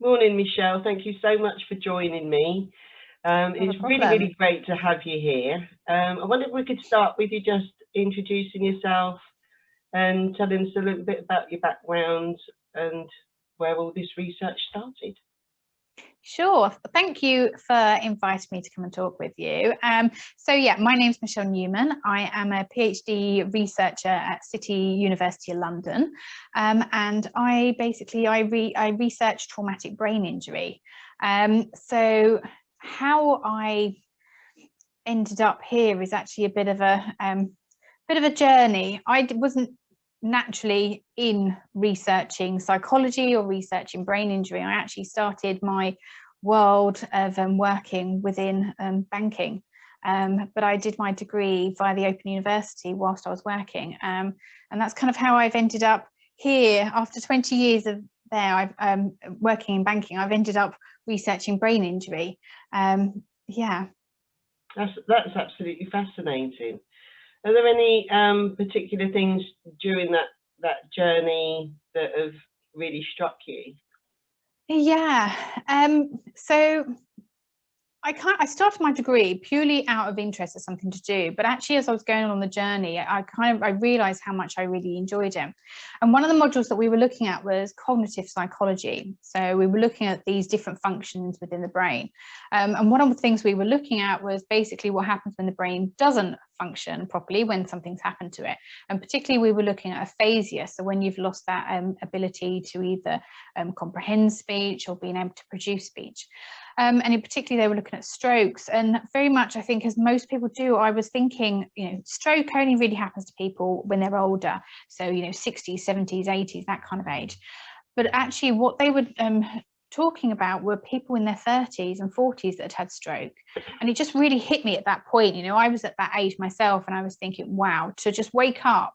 Morning, Michelle. Thank you so much for joining me. It's really great to have you here. I wonder if we could start with you just introducing yourself and telling us a little bit about your background and where all this research started. Sure. Thank you for inviting me to come and talk with you. So yeah, my name's Michelle Newman. I am a PhD researcher at City University of London, and I research traumatic brain injury. So how I ended up here is actually a bit of a journey. I wasn't naturally in researching psychology or researching brain injury. I actually started my world of working within banking, but I did my degree via the Open University whilst I was working, and that's kind of how I've ended up here after 20 years of working in banking. I've ended up researching brain injury. Yeah, that's absolutely fascinating. Are there any particular things during that journey that have really struck you? Yeah, so I started my degree purely out of interest as something to do, but actually as I was going on the journey, I realized how much I really enjoyed it. And one of the modules that we were looking at was cognitive psychology. So we were looking at these different functions within the brain. And one of the things we were looking at was basically what happens when the brain doesn't function properly, when something's happened to it. And particularly we were looking at aphasia, so when you've lost that ability to either comprehend speech or being able to produce speech. And in particular, they were looking at strokes. And very much, I think, as most people do, I was thinking, stroke only really happens to people when they're older. So, 60s, 70s, 80s, that kind of age. But actually, what they were talking about were people in their 30s and 40s that had stroke. And it just really hit me at that point. I was at that age myself, and I was thinking, wow, to just wake up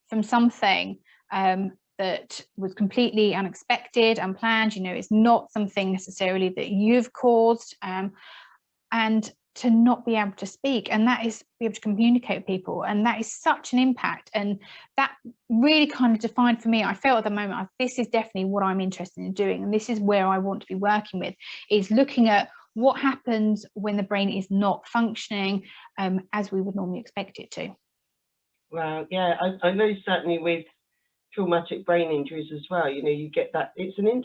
from something that was completely unexpected, unplanned, it's not something necessarily that you've caused, and to not be able to speak, and that is be able to communicate with people, and that is such an impact. And that really kind of defined for me, I felt at the moment, this is definitely what I'm interested in doing, and this is where I want to be working with, is looking at what happens when the brain is not functioning as we would normally expect it to. Well, yeah, I know certainly with traumatic brain injuries as well, you get that, it's an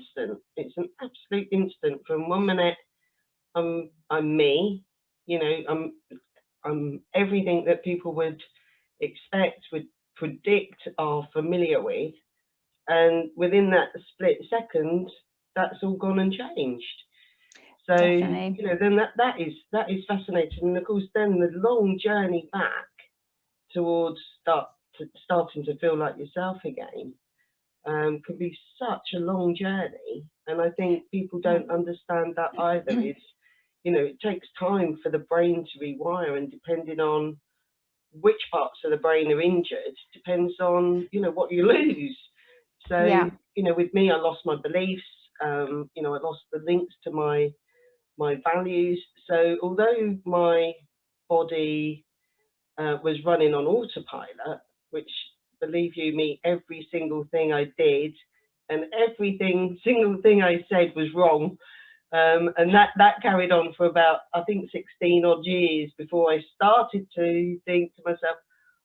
absolute instant. From 1 minute I'm me, I'm everything that people would expect, would predict, are familiar with, and within that split second that's all gone and changed. So definitely. Then that is fascinating. And of course then the long journey back towards starting to feel like yourself again can be such a long journey, and I think people don't understand that either. It's, it takes time for the brain to rewire, and depending on which parts of the brain are injured depends on what you lose. So yeah. With me, I lost my beliefs, I lost the links to my values. So although my body was running on autopilot, which, believe you me, every single thing I did and single thing I said was wrong, and that carried on for about, I think, 16 odd years before I started to think to myself,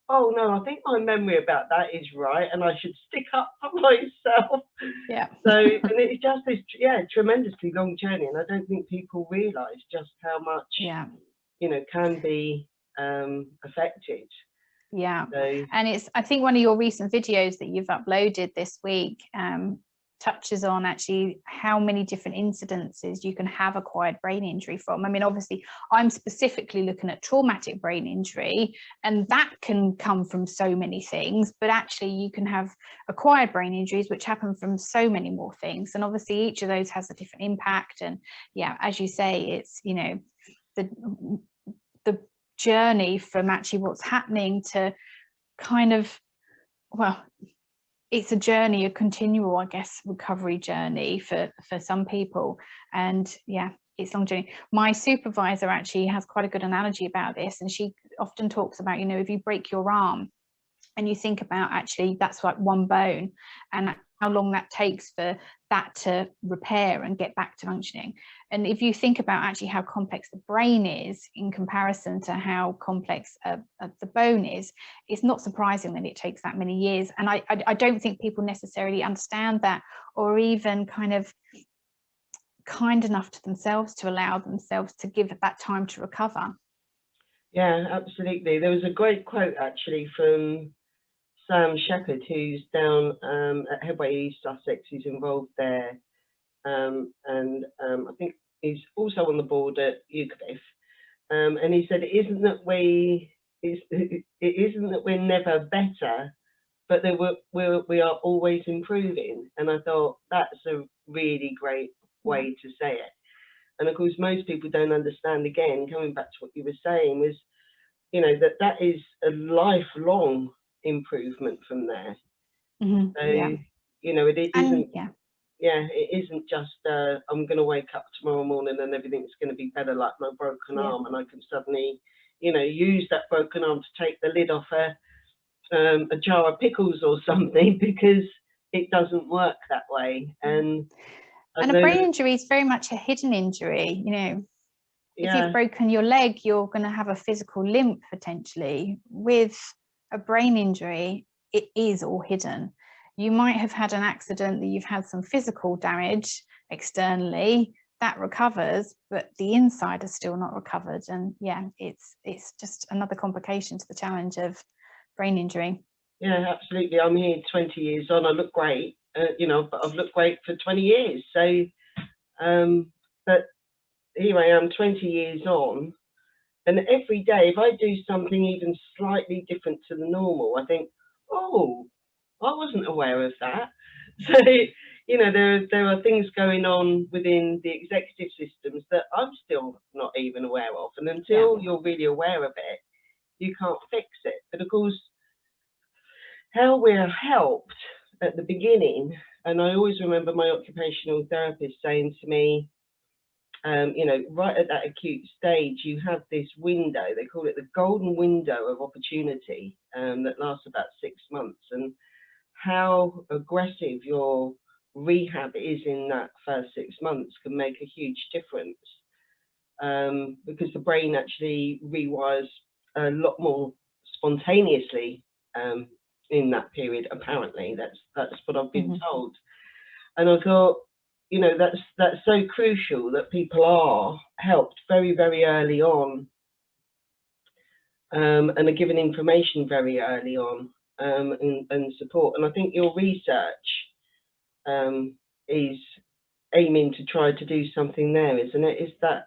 oh no, I think my memory about that is right, and I should stick up for myself. Yeah. So and it's just this tremendously long journey, and I don't think people realise just how much can be affected. Yeah. So, and I think one of your recent videos that you've uploaded this week touches on actually how many different incidences you can have acquired brain injury from. I mean, obviously I'm specifically looking at traumatic brain injury, and that can come from so many things, but actually you can have acquired brain injuries which happen from so many more things, and obviously each of those has a different impact. And yeah, as you say, it's the journey from actually what's happening to kind of, well, it's a journey, a continual, I guess, recovery journey for some people. And yeah, it's a long journey. My supervisor actually has quite a good analogy about this, and she often talks about, if you break your arm and you think about, actually that's like one bone, and long that takes for that to repair and get back to functioning. And if you think about actually how complex the brain is in comparison to how complex the bone is, it's not surprising that it takes that many years. And I don't think people necessarily understand that, or even kind enough to themselves to allow themselves to give that time to recover. Yeah, absolutely. There was a great quote actually from Sam Shepherd, who's down at Headway East Sussex. He's involved there, and I think he's also on the board at UCLIF. And he said, it isn't that we're never better, but we are always improving. And I thought that's a really great way to say it. And of course, most people don't understand, again, coming back to what you were saying, was, you know, that is a lifelong improvement from there. So, you know, it isn't, it isn't just, I'm going to wake up tomorrow morning and everything's going to be better, like my broken arm, and I can suddenly, you know, use that broken arm to take the lid off a jar of pickles or something, because it doesn't work that way. And a brain injury is very much a hidden injury, you know. If you've broken your leg, you're going to have a physical limp potentially. With a brain injury, it is all hidden. You might have had an accident that you've had some physical damage externally that recovers, but the inside is still not recovered. And yeah, it's just another complication to the challenge of brain injury. Yeah, absolutely. I'm here 20 years on. I look great, you know, but I've looked great for 20 years. So, but here I am 20 years on, and every day, if I do something even slightly different to the normal, I think, oh, I wasn't aware of that. So, you know, there are things going on within the executive systems that I'm still not even aware of. And until you're really aware of it, you can't fix it. But of course, how we're helped at the beginning, and I always remember my occupational therapist saying to me, you know, right at that acute stage, you have this window, they call it the golden window of opportunity, that lasts about 6 months. And how aggressive your rehab is in that first 6 months can make a huge difference, because the brain actually rewires a lot more spontaneously in that period, apparently. That's what I've been told. And I thought, you know, that's so crucial that people are helped very, very early on, and are given information very early on, and support. And I think your research is aiming to try to do something there, isn't it? Is that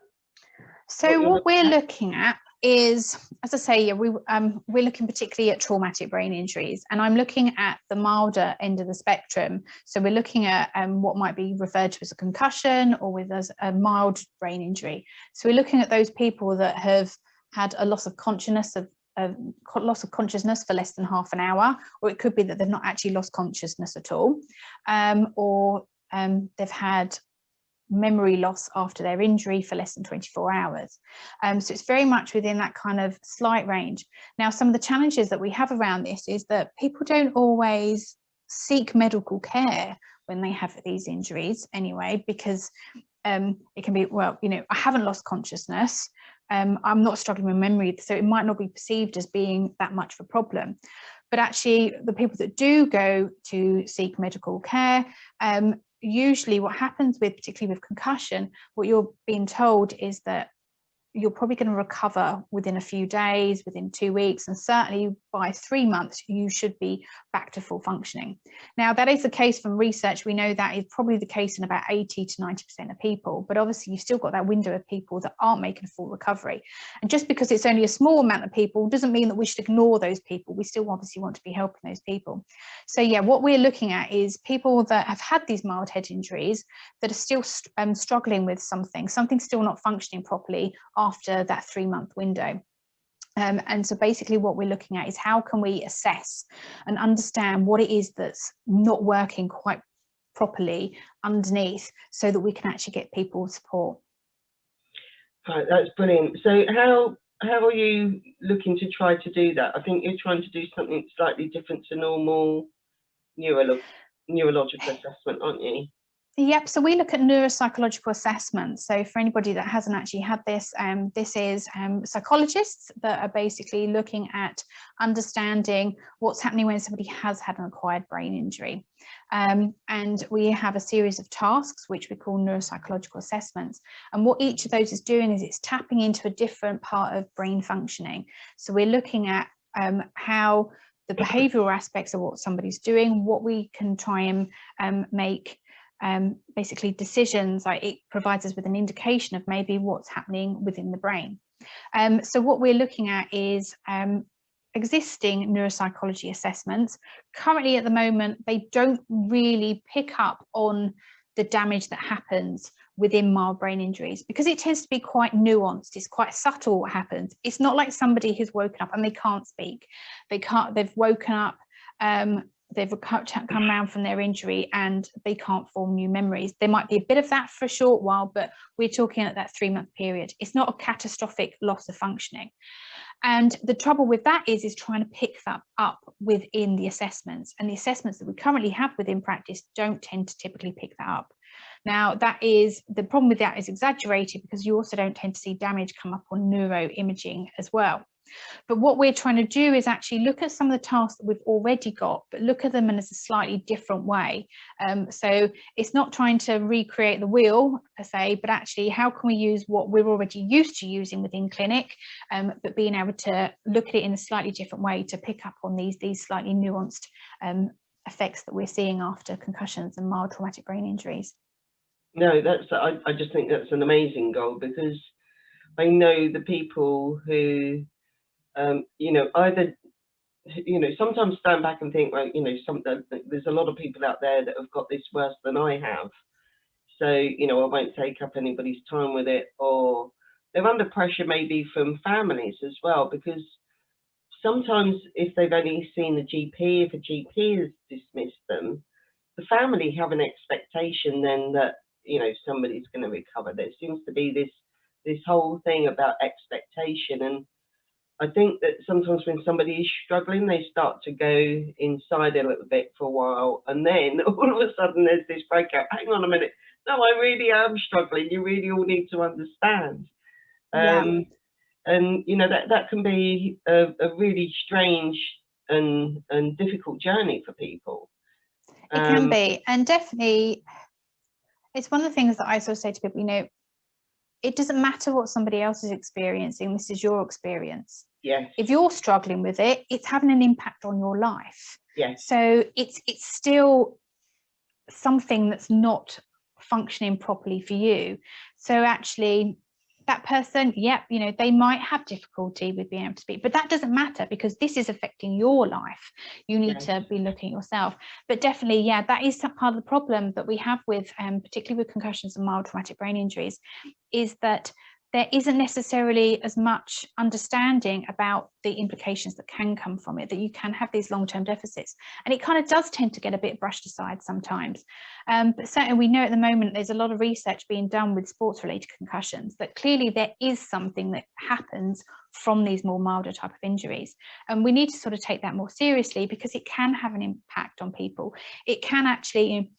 so? What we're looking at is, as I say, we're looking particularly at traumatic brain injuries, and I'm looking at the milder end of the spectrum. So we're looking at what might be referred to as a concussion, or with as a mild brain injury. So we're looking at those people that have had a loss of consciousness for less than half an hour, or it could be that they've not actually lost consciousness at all, or they've had memory loss after their injury for less than 24 hours. So it's very much within that kind of slight range. Now, some of the challenges that we have around this is that people don't always seek medical care when they have these injuries anyway, because it can be, well, you know, I haven't lost consciousness, I'm not struggling with memory, so it might not be perceived as being that much of a problem. But actually, the people that do go to seek medical care, usually what happens with, particularly with concussion, what you're being told is that you're probably going to recover within a few days, within 2 weeks, and certainly by 3 months, you should be back to full functioning. Now, that is the case from research. We know that is probably the case in about 80 to 90% of people, but obviously you've still got that window of people that aren't making a full recovery. And just because it's only a small amount of people doesn't mean that we should ignore those people. We still obviously want to be helping those people. So yeah, what we're looking at is people that have had these mild head injuries that are still struggling with something still not functioning properly after that 3-month window. And so basically what we're looking at is how can we assess and understand what it is that's not working quite properly underneath, so that we can actually get people support. Right, that's brilliant. So how are you looking to try to do that? I think you're trying to do something slightly different to normal neurology. neurological assessment, aren't you? Yep, so we look at neuropsychological assessments. So for anybody that hasn't actually had this, this is psychologists that are basically looking at understanding what's happening when somebody has had an acquired brain injury. And we have a series of tasks which we call neuropsychological assessments. And what each of those is doing is it's tapping into a different part of brain functioning. So we're looking at how the behavioural aspects of what somebody's doing, what we can try and make basically decisions. Like it provides us with an indication of maybe what's happening within the brain. So what we're looking at is existing neuropsychology assessments. Currently at the moment, they don't really pick up on the damage that happens within mild brain injuries because it tends to be quite nuanced. It's quite subtle what happens. It's not like somebody who's woken up and they can't speak. They've woken up, they've come around from their injury and they can't form new memories. There might be a bit of that for a short while, but we're talking at that 3-month period. It's not a catastrophic loss of functioning. And the trouble with that is trying to pick that up within the assessments. And the assessments that we currently have within practice don't tend to typically pick that up. Now, that is the problem with that is exaggerated because you also don't tend to see damage come up on neuroimaging as well. But what we're trying to do is actually look at some of the tasks that we've already got, but look at them in a slightly different way. So it's not trying to recreate the wheel per se, but actually how can we use what we're already used to using within clinic, but being able to look at it in a slightly different way to pick up on these slightly nuanced effects that we're seeing after concussions and mild traumatic brain injuries. No, I just think that's an amazing goal because I know the people who either, sometimes stand back and think, well, there's a lot of people out there that have got this worse than I have. So, I won't take up anybody's time with it, or they're under pressure maybe from families as well, because sometimes if they've only seen the GP, if a GP has dismissed them, the family have an expectation then that, somebody's going to recover. There seems to be this whole thing about expectation, and I think that sometimes when somebody is struggling, they start to go inside a little bit for a while, and then all of a sudden there's this breakout. Hang on a minute, no, I really am struggling. You really all need to understand. Yeah. And that can be a really strange and difficult journey for people. It can be, and definitely, it's one of the things that I sort of say to people. It doesn't matter what somebody else is experiencing. This is your experience. Yes. If you're struggling with it, it's having an impact on your life. Yes. So it's still something that's not functioning properly for you. So actually, that person, they might have difficulty with being able to speak, but that doesn't matter because this is affecting your life. You need to be looking at yourself. But definitely, that is part of the problem that we have with, particularly with concussions and mild traumatic brain injuries, is that there isn't necessarily as much understanding about the implications that can come from it, that you can have these long-term deficits. And it kind of does tend to get a bit brushed aside sometimes. But certainly we know at the moment there's a lot of research being done with sports-related concussions, that clearly there is something that happens from these more milder type of injuries. And we need to sort of take that more seriously because it can have an impact on people. It can actually,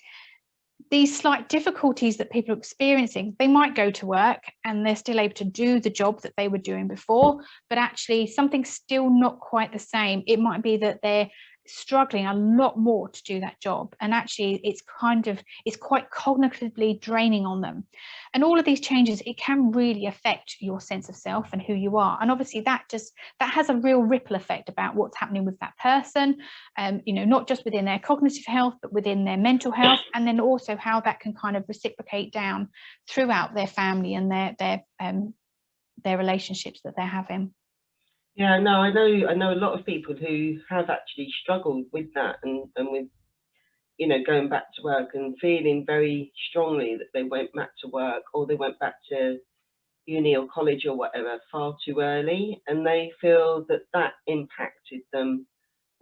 these slight difficulties that people are experiencing, they might go to work and they're still able to do the job that they were doing before, but actually something's still not quite the same. It might be that they're struggling a lot more to do that job, and actually it's quite cognitively draining on them. And all of these changes, it can really affect your sense of self and who you are. And obviously that has a real ripple effect about what's happening with that person, not just within their cognitive health, but within their mental health, and then also how that can kind of reciprocate down throughout their family and their relationships that they're having. Yeah, no, I know a lot of people who have actually struggled with that and with, going back to work and feeling very strongly that they went back to work or they went back to uni or college or whatever far too early, and they feel that that impacted them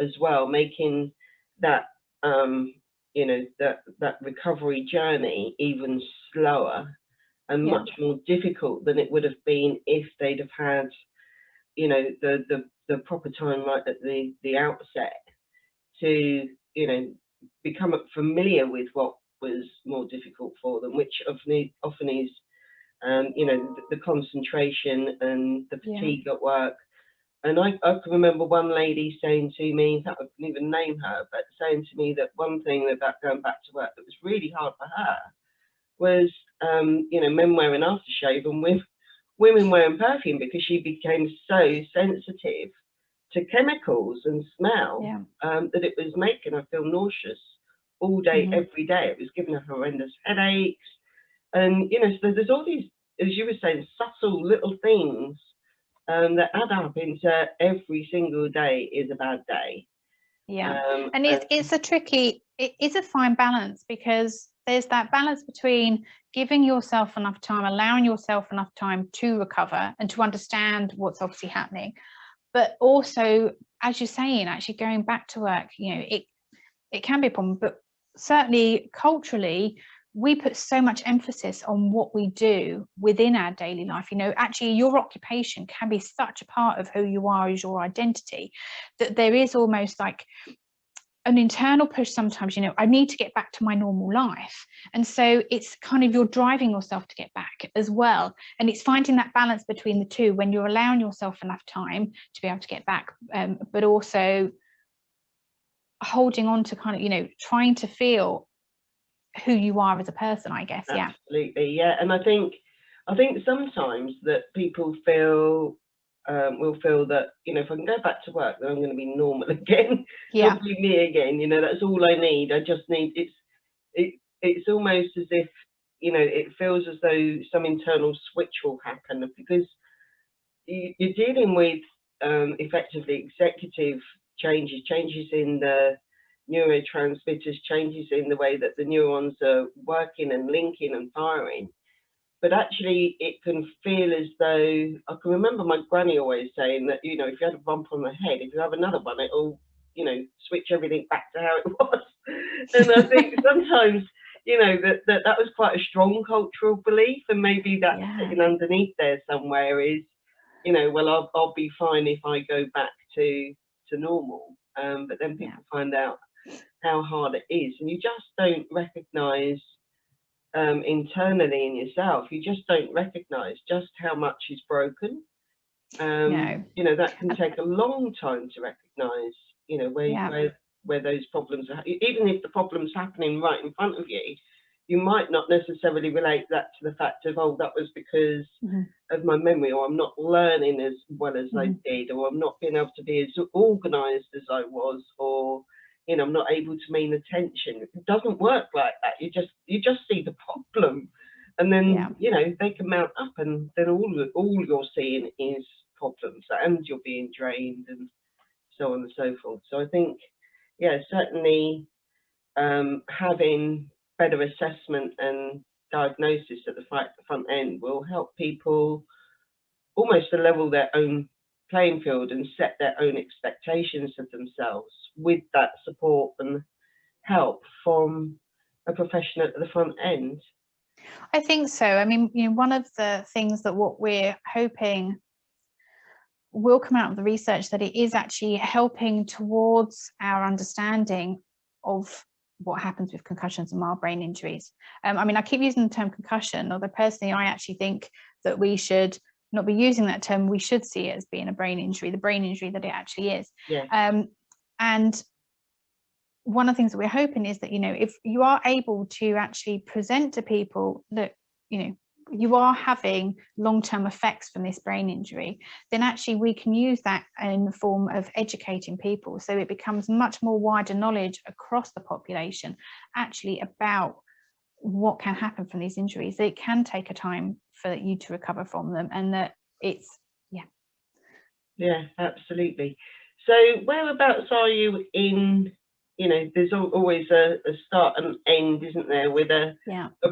as well, making that that recovery journey even slower and much more difficult than it would have been if they'd have had the proper time right at the outset to become familiar with what was more difficult for them, which often is, you know, the concentration and the fatigue at work. And I can remember one lady saying to me, in fact, I couldn't even name her, but saying to me that one thing about going back to work that was really hard for her was, you know, men wearing aftershave and women wearing perfume, because she became so sensitive to chemicals and smell, that it was making her feel nauseous all day, every day. It was giving her horrendous headaches. And, you know, so there's all these, as you were saying, subtle little things that add up into every single day is a bad day. And it's a fine balance, because there's that balance between giving yourself enough time, allowing yourself enough time to recover and to understand what's obviously happening, but also, as you're saying, actually going back to work. You know, it can be a problem, but certainly culturally we put so much emphasis on what we do within our daily life. You know, actually your occupation can be such a part of who you are as your identity, that there is almost like an internal push sometimes, you know, I need to get back to my normal life. And so it's kind of, you're driving yourself to get back as well. And it's finding that balance between the two, when you're allowing yourself enough time to be able to get back, but also holding on to kind of, you know, trying to feel who you are as a person, I guess. Absolutely, yeah. And I think sometimes that people will feel that, you know, if I can go back to work, then I'm going to be normal again. I'll be me again. You know, that's all I need. I just need, it's almost as if, you know, it feels as though some internal switch will happen, because you're dealing with effectively executive changes in the neurotransmitters, changes in the way that the neurons are working and linking and firing. But actually, it can feel as though, I can remember my granny always saying that, you know, if you had a bump on the head, if you have another one, it'll, you know, switch everything back to how it was. And I think sometimes, you know, that was quite a strong cultural belief, and maybe that's sitting underneath there somewhere is, you know, well, I'll be fine if I go back to normal. But then people find out how hard it is, and you just don't recognise internally in yourself, you just don't recognize just how much is broken. You know, that can take a long time to recognize, you know, where those problems are. Even if the problem's happening right in front of you, you might not necessarily relate that to the fact of, oh, that was because of my memory, or I'm not learning as well as I did, or I'm not being able to be as organized as I was, or, you know, I'm not able to maintain attention. It doesn't work like that. You just see the problem, and then you know, they can mount up, and then all you're seeing is problems, and you're being drained, and so on and so forth. So I think, certainly having better assessment and diagnosis at the front end will help people almost to level their own playing field and set their own expectations of themselves, with that support and help from a professional at the front end. I think so. I mean, you know, one of the things that what we're hoping will come out of the research, that it is actually helping towards our understanding of what happens with concussions and mild brain injuries. I mean, I keep using the term concussion, although personally I actually think that we should not be using that term. We should see it as being a brain injury, the brain injury that it actually is. And one of the things that we're hoping is that, you know, if you are able to actually present to people that, you know, you are having long-term effects from this brain injury, then actually we can use that in the form of educating people, so it becomes much more wider knowledge across the population actually about what can happen from these injuries. It can take a time for you to recover from them, and that it's absolutely. So whereabouts are you in, you know, there's always a start and end, isn't there, with a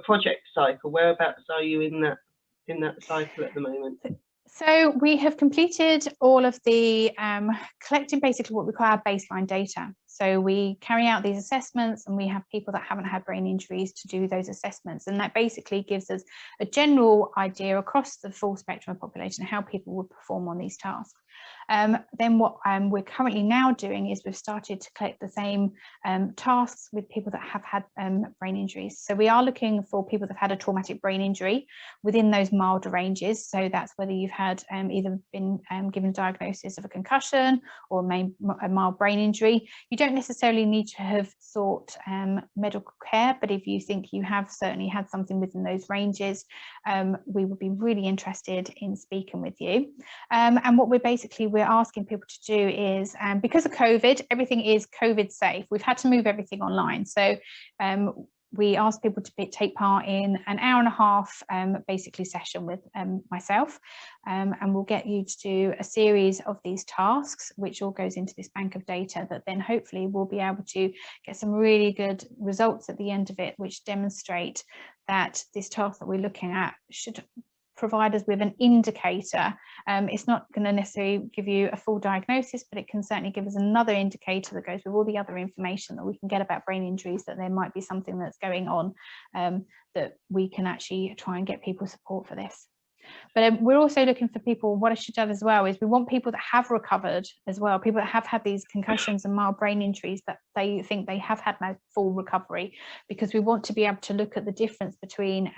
project cycle? Whereabouts are you in that cycle at the moment? So we have completed all of the collecting basically what we call our baseline data. So we carry out these assessments, and we have people that haven't had brain injuries to do those assessments, and that basically gives us a general idea across the full spectrum of population how people would perform on these tasks. Then what we're currently now doing is we've started to collect the same tasks with people that have had brain injuries. So we are looking for people that have had a traumatic brain injury within those milder ranges. So that's whether you've had either been given a diagnosis of a concussion or a mild brain injury. You don't necessarily need to have sought medical care, but if you think you have certainly had something within those ranges, we would be really interested in speaking with you. And what we're asking people to do is, because of COVID, everything is COVID safe. We've had to move everything online. So we ask people to take part in an hour and a half basically session with myself, and we'll get you to do a series of these tasks, which all goes into this bank of data that then hopefully we'll be able to get some really good results at the end of it, which demonstrate that this task that we're looking at should provide us with an indicator. It's not going to necessarily give you a full diagnosis, but it can certainly give us another indicator that goes with all the other information that we can get about brain injuries, that there might be something that's going on, that we can actually try and get people support for this. But we're also looking for people, what I should add as well is we want people that have recovered as well, people that have had these concussions and mild brain injuries, that they think they have had no full recovery, because we want to be able to look at the difference between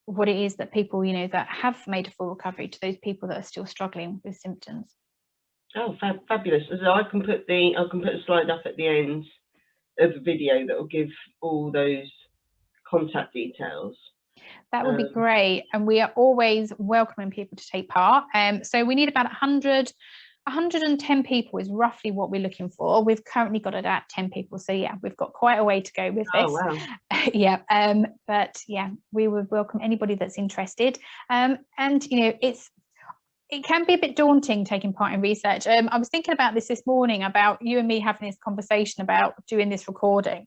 what it is that people, you know, that have made a full recovery to those people that are still struggling with symptoms. Oh, fabulous! So I can put a slide up at the end of the video that will give all those contact details. That would be great, and we are always welcoming people to take part. So we need about 110 people is roughly what we're looking for. We've currently got it at 10 people, so yeah, we've got quite a way to go with this. Oh wow. Yeah, but yeah, we would welcome anybody that's interested. And you know, it can be a bit daunting taking part in research. I was thinking about this morning, about you and me having this conversation about doing this recording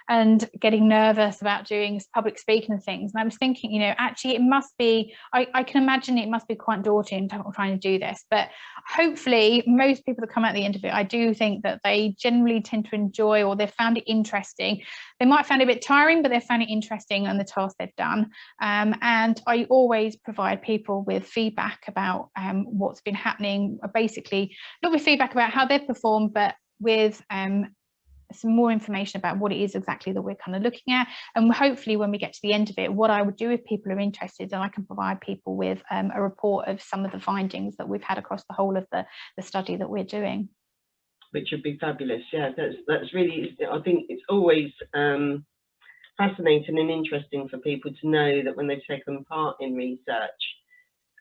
and getting nervous about doing public speaking and things. And I was thinking, you know, actually it must be, I can imagine it must be quite daunting trying to do this, but hopefully most people that come at the end of it, I do think that they generally tend to enjoy, or they've found it interesting. They might find it a bit tiring, but they've found it interesting and the task they've done. And I always provide people with feedback about what's been happening, basically not with feedback about how they've performed, but with some more information about what it is exactly that we're kind of looking at. And hopefully when we get to the end of it, what I would do if people are interested, and I can provide people with a report of some of the findings that we've had across the whole of the study that we're doing. Which would be fabulous. Yeah, that's really, I think it's always fascinating and interesting for people to know that when they've taken part in research,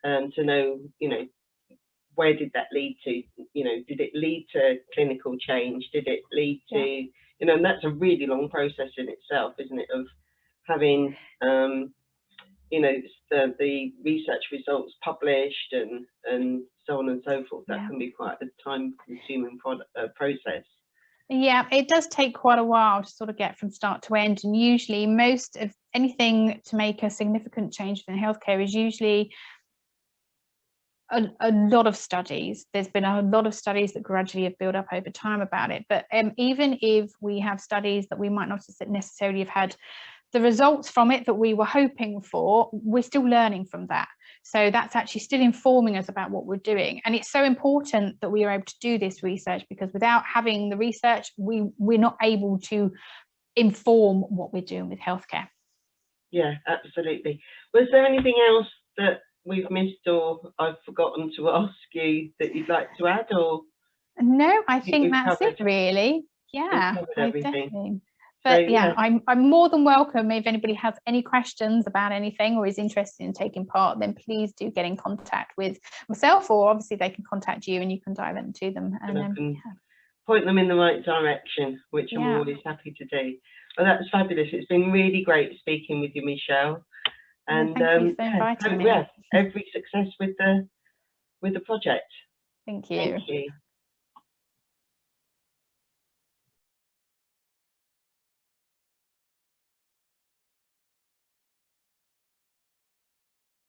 to know, you know, where did that lead to? You know, did it lead to clinical change? Did it lead to, you know, and that's a really long process in itself, isn't it? Of having, you know, the research results published and so on and so forth. That can be quite a time-consuming process. Yeah, it does take quite a while to sort of get from start to end. And usually most of anything to make a significant change in healthcare is usually a lot of studies. There's been a lot of studies that gradually have built up over time about it. But even if we have studies that we might not necessarily have had the results from it that we were hoping for, we're still learning from that. So that's actually still informing us about what we're doing. And it's so important that we are able to do this research, because without having the research, we're not able to inform what we're doing with healthcare. Yeah, absolutely. Was there anything else that we've missed or I've forgotten to ask you that you'd like to add? Or no, I think that's it really. Yeah, definitely. But so, yeah, I'm more than welcome if anybody has any questions about anything or is interested in taking part, then please do get in contact with myself, or obviously they can contact you and you can direct them to them, and then point them in the right direction, which I'm always happy to do. Well, that's fabulous. It's been really great speaking with you, Michelle. And thank you for inviting me. Every success with the project. Thank you. Thank you.